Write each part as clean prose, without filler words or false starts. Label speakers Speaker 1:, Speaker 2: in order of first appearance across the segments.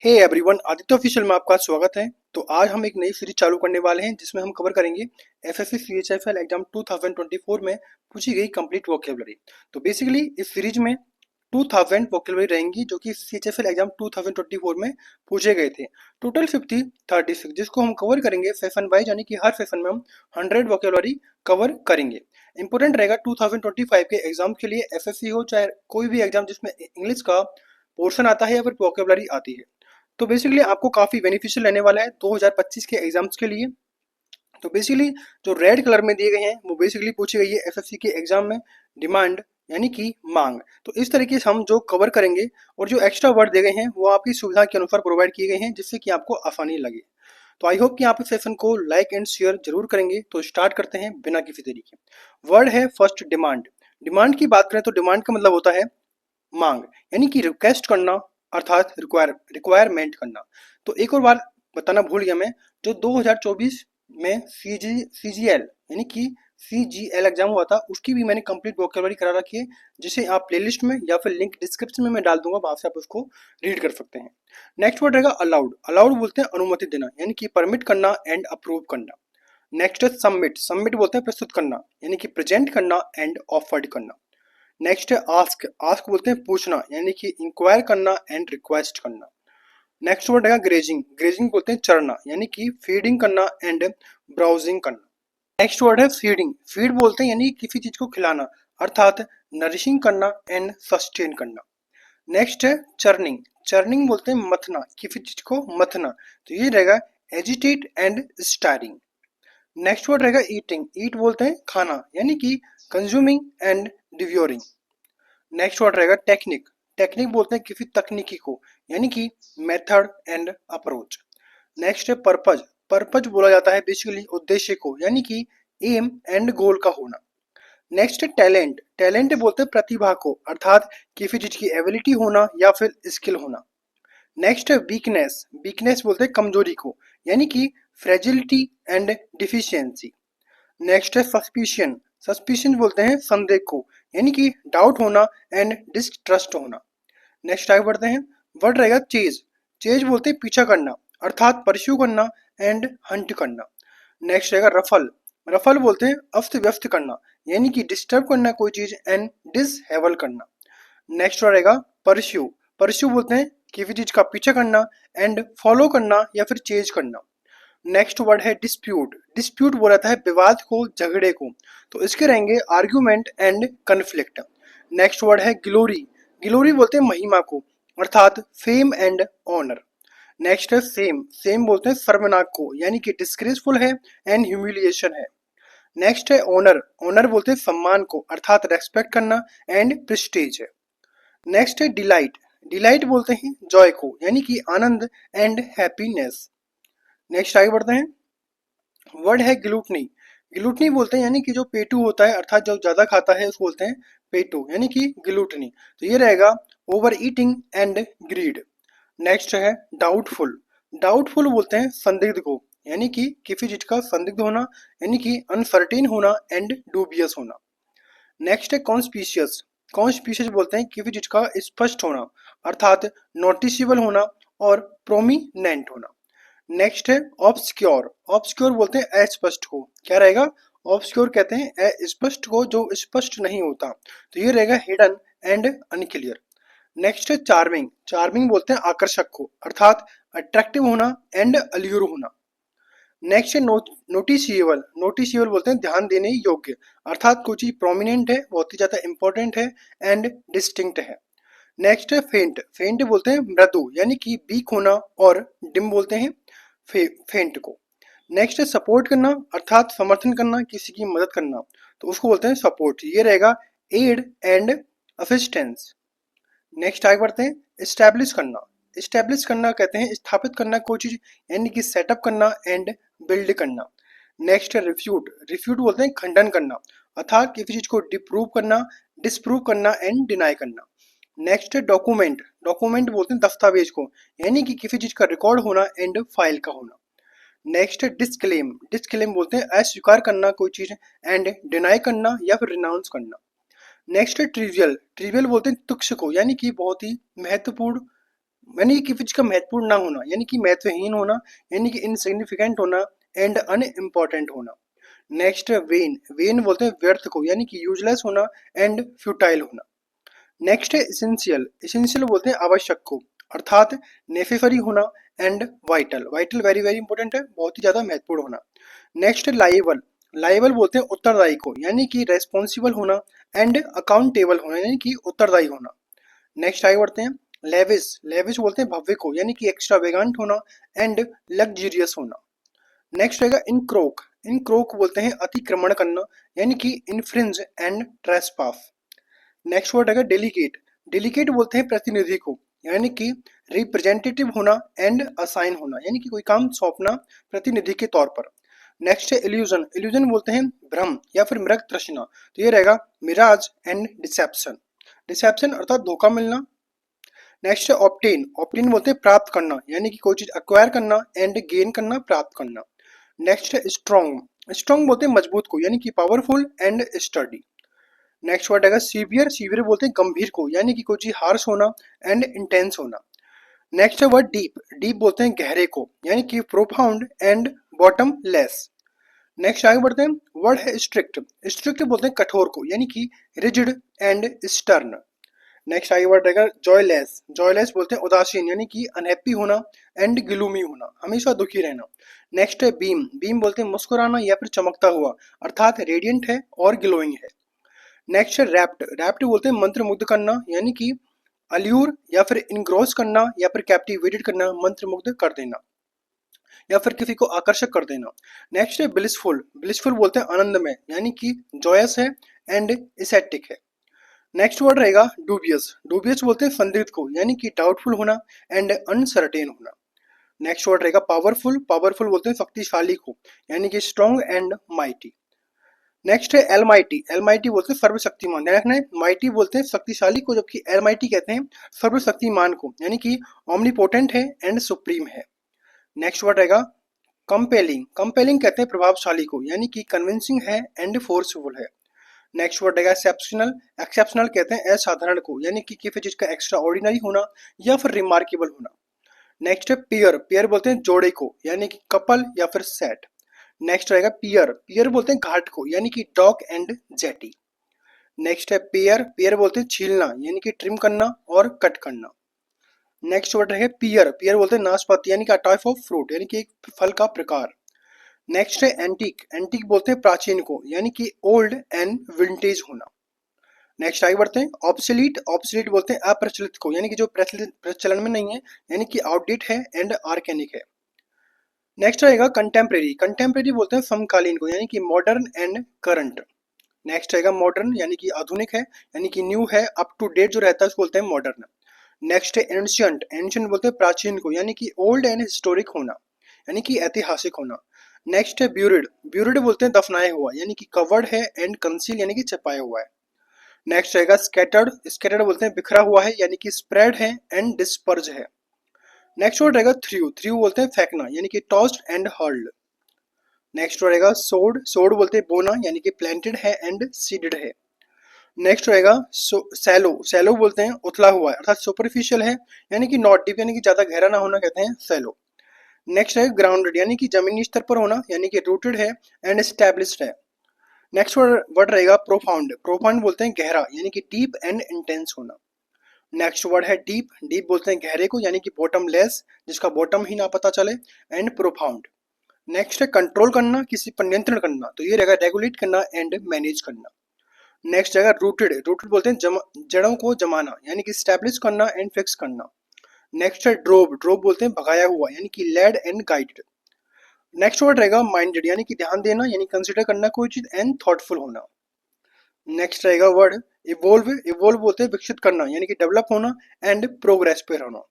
Speaker 1: Hey everyone, Aditya official में आपका स्वागत है। तो आज हम एक नई सीरीज चालू करने वाले हैं जिसमें हम कवर करेंगे एसएससी सीएचएफएल एग्जाम 2024 में पूछी गई कंप्लीट वोकैबुलरी। तो बेसिकली इस सीरीज में 2000 वोकैबुलरी रहेंगी जो कि सीएचएफएल एग्जाम 2024 में पूछे गए थे। टोटल 50 36 जिसको हम कवर करेंगे सेशन वाइज, यानी कि हर सेशन में हम 100 वोकैबुलरी कवर करेंगे। इंपॉर्टेंट रहेगा 2025 के एग्जाम के लिए, एसएससी हो चाहे कोई भी एग्जाम जिसमें इंग्लिश का पोर्शन आता है या फिर वोकैबुलरी आती है। तो बेसिकली आपको काफी बेनिफिशियल रहने वाला है 2025 के एग्जाम्स के लिए। तो बेसिकली जो रेड कलर में दिए गए हैं वो बेसिकली पूछी गई है एसएससी के एग्जाम में डिमांड, यानी कि मांग। तो इस तरीके से हम जो कवर करेंगे और जो एक्स्ट्रा वर्ड दिए गए हैं वो आपकी सुविधा के अनुसार प्रोवाइड किए गए हैं जिससे कि आपको आसानी लगे। तो आई होप कि आप इस सेशन को लाइक एंड शेयर जरूर करेंगे। तो स्टार्ट करते हैं बिना किसी देरी के। वर्ड है फर्स्ट डिमांड। डिमांड की बात करें तो डिमांड का मतलब होता है मांग, यानी कि रिक्वेस्ट करना, अर्थात रिक्वायरमेंट करना। तो एक और बार बताना भूल गया मैं, जो 2024 में सीजीएल यानी कि सीजीएल एग्जाम हुआ था उसकी भी मैंने कंप्लीट वोकैबुलरी करा रखी है, जिसे आप प्लेलिस्ट में या फिर लिंक डिस्क्रिप्शन में मैं डाल दूंगा, वहां से आप उसको रीड कर सकते हैं। नेक्स्ट वर्ड रहेगा अलाउड। अलाउड बोलते हैं अनुमति देना, यानी कि परमिट करना एंड अप्रूव करना। नेक्स्ट है सबमिट। सबमिट बोलते हैं प्रस्तुत करना, यानी कि प्रेजेंट करना एंड ऑफर्ड करना। नेक्स्ट है आस्क। आस्क बोलते हैं पूछना, यानी कि इंक्वायर करना एंड रिक्वेस्ट करना। नेक्स्ट वर्ड है ग्रेजिंग। ग्रेजिंग बोलते हैं चरना, यानी कि फीडिंग करना एंड ब्राउजिंग करना। नेक्स्ट वर्ड है फीडिंग। फीड बोलते हैं यानी किसी चीज को खिलाना, अर्थात नरिशिंग करना एंड सस्टेन करना। नेक्स्ट है चर्निंग। चर्निंग बोलते हैं मथना, किसी चीज को मथना। तो ये रहेगा agitate and starring. Next word रहेगा ईटिंग। ईट बोलते हैं खाना, यानी कि कंज्यूमिंग एंड डिव्योरिंग। नेक्स्ट वर्ड रहेगा टेक्निक। टेक्निक बोलते हैं किसी तकनीकी को, यानी कि मेथड एंड अप्रोच। नेक्स्ट है पर्पज। पर्पज बोला जाता है बेसिकली उद्देश्य को, यानी कि एम एंड गोल का होना। नेक्स्ट है टैलेंट। टैलेंट बोलते हैं प्रतिभा को, अर्थात किसी चीज की एबिलिटी होना या फिर स्किल होना। नेक्स्ट है वीकनेस। वीकनेस बोलते हैं कमजोरी को, यानी कि फ्रेजिलिटी एंड डिफिशियंसी। नेक्स्ट है सस्पिशन। सस्पिशन बोलते हैं संदेह को, यानी कि डाउट होना एंड डिस्ट्रस्ट होना। नेक्स्ट आगे बढ़ते हैं। वर्ड रहेगा चेज। चेज बोलते हैं पीछा करना, अर्थात परस्यू करना एंड हंट करना। नेक्स्ट रहेगा रफल। रफल बोलते हैं अस्त व्यस्त करना, यानी कि डिस्टर्ब करना कोई चीज एंड डिसहेबल करना। नेक्स्ट रहेगा परस्यू। परस्यू बोलते हैं किसी चीज का पीछा करना एंड फॉलो करना या फिर चेज करना। नेक्स्ट वर्ड है डिस्प्यूट। डिस्प्यूट बोला जाता है विवाद को, झगड़े को। तो इसके रहेंगे argument and conflict. Next word है ग्लोरी। ग्लोरी बोलते हैं महिमा को, अर्थात फेम एंड ऑनर। नेक्स्ट है सेम। सेम बोलते हैं शर्मनाक को, यानी कि डिस्ग्रेसफुल है एंड ह्यूमिलिएशन है। नेक्स्ट है ऑनर। ऑनर बोलते हैं सम्मान को, अर्थात रेस्पेक्ट करना एंड प्रेस्टीज है। नेक्स्ट है डिलाइट। डिलाइट बोलते हैं जॉय को, यानी कि आनंद एंड हैप्पीनेस। नेक्स्ट आगे बढ़ते हैं। वर्ड है ग्लूटनी। ग्लूटनी बोलते हैं यानी कि जो पेटू होता है, अर्थात जो ज्यादा खाता है उसको बोलते हैं पेटू, यानी कि ग्लूटनी। तो ये रहेगा over eating and greed. Next है डाउटफुल। डाउटफुल बोलते हैं संदिग्ध को, यानी कि किसी चीज का संदिग्ध होना, यानी कि अनसर्टेन होना एंड डूबियस होना। नेक्स्ट है कॉन्स्पिशियस। कॉन्स्पिशियस बोलते हैं किसी चीज का स्पष्ट होना, अर्थात नोटिसेबल होना और प्रोमिनेंट होना। नेक्स्ट है ऑब्सक्योर। ऑब्सक्योर बोलते हैं अस्पष्ट को। क्या रहेगा? ऑब्सक्योर कहते हैं अस्पष्ट को, जो स्पष्ट नहीं होता। तो ये रहेगा हिडन एंड अनक्लियर। नेक्स्ट है चार्मिंग। चार्मिंग बोलते हैं आकर्षक को, अर्थात अट्रैक्टिव होना एंड अल्यूर होना। नेक्स्ट है नोटिसिएबल। नोटिसिएबल बोलते हैं ध्यान देने योग्य, अर्थात कोई चीज प्रोमिनेंट है, बहुत ही ज्यादा इंपॉर्टेंट है एंड डिस्टिंक्ट है। नेक्स्ट है फेंट। फेंट बोलते हैं मृदु, यानी कि वीक होना, और डिम बोलते हैं फेंट को। नेक्स्ट है सपोर्ट करना, अर्थात समर्थन करना, किसी की मदद करना, तो उसको बोलते हैं सपोर्ट। ये रहेगा एड एंड असिस्टेंस। नेक्स्ट आगे बढ़ते हैं। इस्टेब्लिश करना। इस्टेब्लिश करना कहते हैं स्थापित करना कोई चीज, यानी कि सेटअप करना एंड बिल्ड करना। नेक्स्ट है रिफ्यूट। रिफ्यूट बोलते हैं खंडन करना, अर्थात किसी चीज को डिप्रूव करना, डिस्प्रूव करना एंड डिनाई करना। नेक्स्ट है डॉक्यूमेंट। डॉक्यूमेंट बोलते हैं दस्तावेज को, यानी कि किसी चीज का रिकॉर्ड होना एंड फाइल का होना। नेक्स्ट है डिस्क्लेम। डिस्क्लेम बोलते हैं अस्वीकार करना कोई चीज एंड डिनाई करना या फिर रिनाउंस करना। नेक्स्ट है ट्रिवियल। ट्रिवियल बोलते हैं तुच्छ को, यानी कि बहुत ही महत्वपूर्ण यानी कि किसी चीज का महत्वपूर्ण ना होना, यानी कि महत्वहीन होना, यानी कि इनसिग्निफिकेंट होना एंड अनइम्पॉर्टेंट होना। नेक्स्ट है वेन, वेन बोलते हैं व्यर्थ को, यानी कि यूजलेस होना एंड फ्यूटाइल होना। नेक्स्ट है इसेंशियल, इसेंशियल बोलते हैं आवश्यक को, अर्थात नेसेसरी होना and vital, vital very very important है, बहुत ही ज्यादा महत्वपूर्ण होना। नेक्स्ट है लाइबल, लाइबल बोलते हैं उत्तरदायी को, यानी कि रेस्पॉन्सिबल होना एंड अकाउंटेबल होना, यानी कि उत्तरदायी होना। नेक्स्ट आगे बढ़ते हैं लेविस, लेविस बोलते हैं भव्य को, यानी कि एक्स्ट्रावेगेंट होना एंड लग्जरियस होना। नेक्स्ट रहेगा इनक्रोक, इनक्रोक बोलते हैं अतिक्रमण करना, यानी कि infringe and trespass. Next word है डेलीगेट, डेलीगेट बोलते हैं प्रतिनिधि को, यानी कि रिप्रेजेंटेटिव होना एंड असाइन होना, यानी कि कोई काम सौंपना प्रतिनिधि के तौर पर। नेक्स्ट है इल्यूजन, इल्यूजन बोलते हैं भ्रम या फिर मृग तृष्णा, तो ये रहेगा मिराज एंड डिसेप्शन, डिसेप्शन अर्थात धोखा मिलना। नेक्स्ट है ऑप्टेन, ऑप्टेन बोलते हैं प्राप्त करना, यानी कि कोई चीज अक्वायर करना एंड गेन करना, प्राप्त करना। नेक्स्ट है स्ट्रॉन्ग, स्ट्रॉन्ग बोलते हैं मजबूत को, यानी कि powerful and study. Next word है सीवियर, सीवियर बोलते हैं गंभीर को, यानी कि कोई चीज हार्श होना एंड इंटेंस होना। नेक्स्ट है वर्ड डीप, डीप बोलते हैं गहरे को, यानी कि profound and bottom less. Next आगे बढ़ते हैं वर्ड है स्ट्रिक्ट, स्ट्रिक्ट बोलते हैं कठोर को, यानी कि रिजिड एंड स्टर्न। नेक्स्ट आगे वर्ड रहेगा जॉयलेस, जॉयलेस बोलते हैं उदासीन, यानी कि अनहैप्पी होना एंड ग्लूमी होना, हमेशा दुखी रहना। नेक्स्ट है बीम, बीम बोलते हैं मुस्कुराना या फिर चमकता हुआ, अर्थात रेडियंट है और ग्लोइंग है। नेक्स्ट है रैप्ट, रैप्ट बोलते हैं मंत्रमुग्ध करना, यानी कि अल्यूर या फिर इनग्रोस करना या फिर कैप्टिवेटेड करना, मंत्रमुग्ध कर देना या फिर किसी को आकर्षक कर देना। नेक्स्ट है ब्लिसफुल, ब्लिसफुल बोलते हैं आनंदमय, यानी कि जॉयस है एंड इसेटिक है। नेक्स्ट वर्ड रहेगा डूबियस, डूबियस बोलते हैं संदिग्ध को, यानी कि डाउटफुल होना एंड अनसर्टेन होना। नेक्स्ट वर्ड रहेगा पावरफुल, पावरफुल बोलते हैं शक्तिशाली को, यानी कि स्ट्रॉन्ग एंड माइटी। नेक्स्ट है एलमाइटी, एलमाइटी बोलते हैं सर्वशक्तिमान, ध्यान रखना है माइटी बोलते हैं शक्तिशाली को, जबकि एलमाइटी कहते हैं सर्वशक्तिमान को, यानी कि ऑमनीपोटेंट है एंड सुप्रीम है। नेक्स्ट वर्ड रहेगा कंपेलिंग, कंपेलिंग कहते हैं प्रभावशाली को, यानी कि कन्विंसिंग है एंड फोर्सफुल है। नेक्स्ट वर्ड रहेगा एक्सेप्शनल, एक्सेप्शनल कहते हैं असाधारण को, यानी कि किसी चीज का एक्स्ट्रा ऑर्डिनरी होना या फिर रिमार्केबल होना। नेक्स्ट है पेयर, पेयर बोलते हैं जोड़े को, यानी कि कपल या फिर सेट। नेक्स्ट रहेगा पियर, पियर बोलते हैं घाट को, यानी कि डॉक एंड जेटी। नेक्स्ट है पेयर, पेयर बोलते हैं छीलना, यानी कि ट्रिम करना और कट करना। नेक्स्ट वर्ड है पियर, पियर बोलते हैं नाशपाती, यानी कि टाइप ऑफ फ्रूट, यानी कि एक फल का प्रकार। नेक्स्ट है एंटीक, एंटीक बोलते हैं प्राचीन को, यानी कि ओल्ड एंड विंटेज होना। नेक्स्ट आगे बढ़ते हैं ऑब्सोलीट, ऑब्सोलीट बोलते हैं अप्रचलित को, यानी कि जो प्रचलन में नहीं है, यानी कि आउटडेट है एंड आर्केनिक है। नेक्स्ट रहेगा कंटेम्प्रेरी, कंटेम्प्रेरी बोलते हैं समकालीन को, यानी कि मॉडर्न एंड करंट। नेक्स्ट रहेगा मॉडर्न, यानी कि आधुनिक है, यानी कि न्यू है, अप टू डेट जो रहता है उसको बोलते हैं मॉडर्न। नेक्स्ट है एंशियंट, एंशियंट बोलते हैं प्राचीन को, यानी कि ओल्ड एंड हिस्टोरिक होना, यानी कि ऐतिहासिक होना। नेक्स्ट है ब्यूरिड, ब्यूरिड बोलते हैं दफनाया हुआ, यानी कि कवर्ड है एंड कंसील, यानी कि छपाया हुआ है। नेक्स्ट रहेगा स्कैटर्ड, स्कैटर्ड बोलते हैं बिखरा हुआ है, यानी कि स्प्रेड है एंड डिस्पर्ज है। नेक्स्ट वर्ड रहेगा थ्रू, थ्रू बोलते हैं फेंकना, यानी कि टॉस्ड एंड हर्ल्ड। नेक्स्ट रहेगा सोड, सोड बोलते हैं बोना, यानी कि प्लांटेड है एंड सीडेड है। नेक्स्ट रहेगा सैलो, सैलो बोलते हैं उथला हुआ है, अर्थात सुपरफिशियल है, यानी कि नॉट डीप, यानी कि ज्यादा गहरा ना होना कहते हैं सैलो। नेक्स्ट है ग्राउंडेड, यानी कि जमीनी स्तर पर होना, यानी कि रूटेड है एंड एस्टेब्लिश्ड है। नेक्स्ट वर्ड रहेगा प्रोफाउंड, प्रोफाउंड बोलते हैं गहरा, यानी कि डीप एंड इंटेंस होना। नेक्स्ट वर्ड है डीप, डीप बोलते हैं गहरे को, यानी कि बॉटम लेस, जिसका बॉटम ही ना पता चले एंड प्रोफाउंड। नेक्स्ट है कंट्रोल करना, किसी पर नियंत्रण करना, तो ये रहेगा रेगुलेट करना एंड मैनेज करना। नेक्स्ट रहेगा रूटेड, रूटेड बोलते हैं जड़ों को जमाना, यानी कि स्टैब्लिश करना एंड फिक्स करना। नेक्स्ट है ड्रोव, ड्रोव बोलते हैं भगाया हुआ, यानी कि led and guided. Next word रहेगा माइंडेड, यानी कि ध्यान देना, यानी कंसिडर करना कोई चीज एंड थॉटफुल होना। नेक्स्ट रहेगा वर्ड इवोल्व, इवोल्व बोलते हैं विकसित करना, यानी कि डेवलप होना एंड प्रोग्रेस पे होना।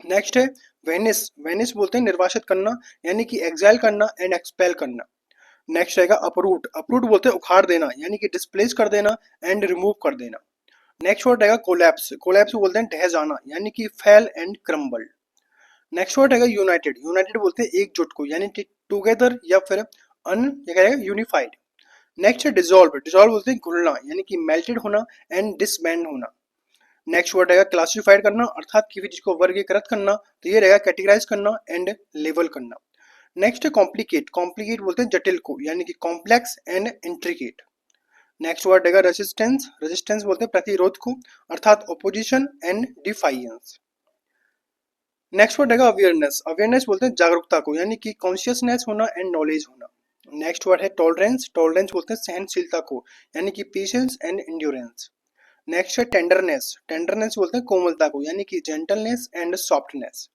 Speaker 1: नेक्स्ट है वेनिस, वेनिस बोलते हैं निर्वासित करना, यानी कि एग्जाइल करना एंड एक्सपेल करना। नेक्स्ट रहेगा अपरूट, अपरूट बोलते हैं उखाड़ देना, यानी कि डिस्प्लेस कर देना एंड रिमूव कर देना। नेक्स्ट वर्ड रहेगा कोलैप्स, कोलैप्स बोलते हैं ढह जाना, यानी कि fail and crumble. Next word रहेगा यूनाइटेड, यूनाइटेड बोलते हैं एकजुट को, यानी कि टुगेदर या फिर क्या कहेगा यूनिफाइड। नेक्स्ट है डिजोल्व, डिजोल्व बोलते हैं घुलना, यानी कि मेल्टेड होना एंड डिसबैंड होना। नेक्स्ट वर्ड रहेगा क्लासिफाइड करना, अर्थात किसी चीज को वर्गीकृत करना, तो ये रहेगा कैटेगराइज करना एंड लेवल करना। नेक्स्ट है कॉम्प्लिकेट, कॉम्प्लिकेट बोलते हैं जटिल को, यानी कि complex and intricate. Next word रहेगा रेजिस्टेंस, रेजिस्टेंस बोलते हैं प्रतिरोध को, अर्थात opposition and defines. Next word रहेगा अवेयरनेस, अवेयरनेस बोलते हैं जागरूकता को, यानी कि कॉन्शियसनेस होना एंड नॉलेज होना। नेक्स्ट वर्ड है टॉलरेंस, टॉलरेंस बोलते हैं सहनशीलता को, यानी कि पेशेंस एंड इंड्योरेंस। नेक्स्ट है टेंडरनेस, टेंडरनेस बोलते हैं कोमलता को, यानी कि gentleness and softness.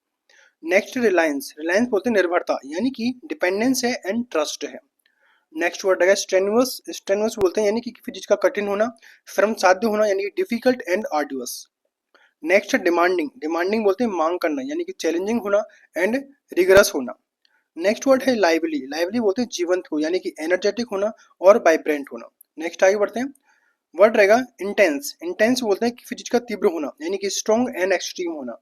Speaker 1: Next Reliance, Reliance बोलते हैं निर्भरता, यानी कि डिपेंडेंस है एंड ट्रस्ट है। नेक्स्ट वर्ड है स्ट्रेनुअस, स्ट्रेनुअस बोलते हैं यानी कि किसी चीज का कठिन होना, श्रम साध्य होना, यानी कि डिफिकल्ट एंड आर्डुअस। नेक्स्ट है डिमांडिंग, डिमांडिंग बोलते हैं मांग करना, यानी कि चैलेंजिंग होना एंड रिगरस होना। नेक्स्ट वर्ड है लाइवली, लाइवली बोलते हैं जीवंत को, यानी कि एनर्जेटिक होना और वाइब्रेंट होना। नेक्स्ट आगे बढ़ते हैं, वर्ड रहेगा इंटेंस, इंटेंस बोलते हैं किसी चीज का तीव्र होना, यानी कि स्ट्रॉन्ग एंड एक्सट्रीम होना।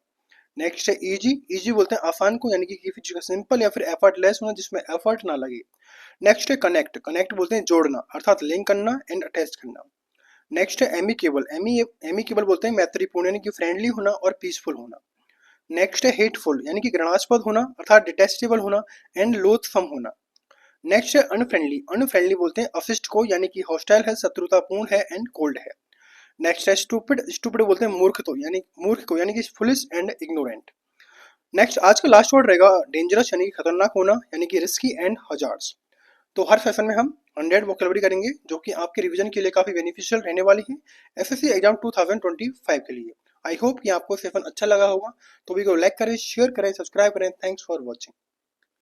Speaker 1: नेक्स्ट है इजी, इजी बोलते हैं आसान को, यानी कि किसी चीज का सिंपल या फिर एफर्टलेस होना जिसमें एफर्ट ना लगे। नेक्स्ट है कनेक्ट, कनेक्ट बोलते हैं जोड़ना, अर्थात लिंक करना एंड अटैच करना। नेक्स्ट है एमिकेबल, एमिकेबल बोलते हैं मैत्रीपूर्ण, यानी कि फ्रेंडली होना और पीसफुल होना। नेक्स्ट है हेटफुल, यानी कि घृणास्पद होना, अर्थात डिटेस्टेबल होना एंड लोथसम होना। नेक्स्ट है अनफ्रेंडली, अनफ्रेंडली बोलते हैं अशिष्ट को, यानी कि हॉस्टाइल है, शत्रुतापूर्ण है एंड कोल्ड है। नेक्स्ट है स्टूपिड, स्टूपिड बोलते हैं मूर्ख को, यानी कि फुलिश एंड इग्नोरेंट। नेक्स्ट आज का लास्ट वर्ड रहेगा डेंजरस, यानी कि खतरनाक होना, यानी कि रिस्की एंड हजार्ड्स। तो हर सेशन में हम 100 वोकैबुलरी करेंगे, जो कि आपके रिवीजन के लिए काफी बेनिफिशियल रहने वाली है एसएससी एग्जाम 2025 के लिए। आई होप कि आपको सेशन अच्छा लगा होगा, तो वीडियो को लाइक करें, शेयर करें, सब्सक्राइब करें। Thanks for watching.